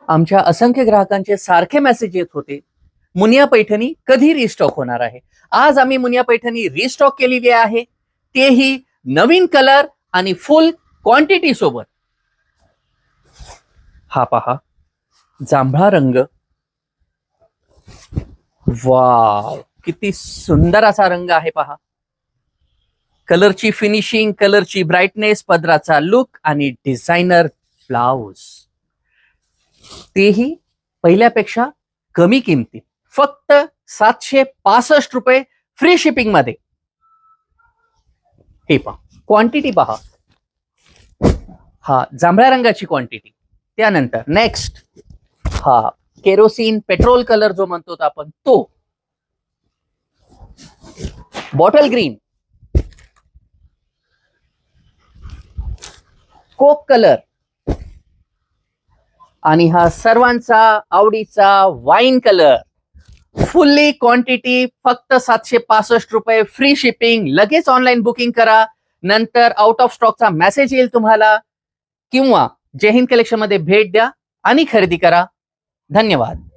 आमच्या असंख्य ग्राहकांचे सारखे मेसेज येत होते, मुनिया पैठणी कधी रिस्टॉक होणार आहे. आज आम्ही मुनिया पैठणी रिस्टॉक केलेली आहे, तेही नवीन कलर आणि फुल क्वांटिटी सोबत. हा पहा, जांभळा रंग. वाव, किती सुंदर असा रंग आहे पहा. कलरची फिनिशिंग, कलरची ब्राईटनेस, पदराचा लुक आणि डिझायनर ब्लाउज, तेही पहिल्यापेक्षा कमी किमतीत, फक्त 765 रुपये फ्री शिपिंग मध्ये. हे पहा, क्वांटिटी पहा. हा जांभळ्या रंगाची क्वांटिटी. त्यानंतर नेक्स्ट, हा केरोसिन पेट्रोल कलर जो म्हणतो आपण तो, बॉटल ग्रीन, कोक कलर आणि हा सर्वांचा आवडीचा वाईन कलर. फुल्ली क्वांटिटी, फक्त 765 रुपये फ्री शिपिंग. लगेच ऑनलाईन बुकिंग करा, नंतर आउट ऑफ स्टॉकचा मेसेज येईल तुम्हाला, किंवा जय हिंद कलेक्शन मध्ये भेट द्या आणि खरेदी करा. धन्यवाद.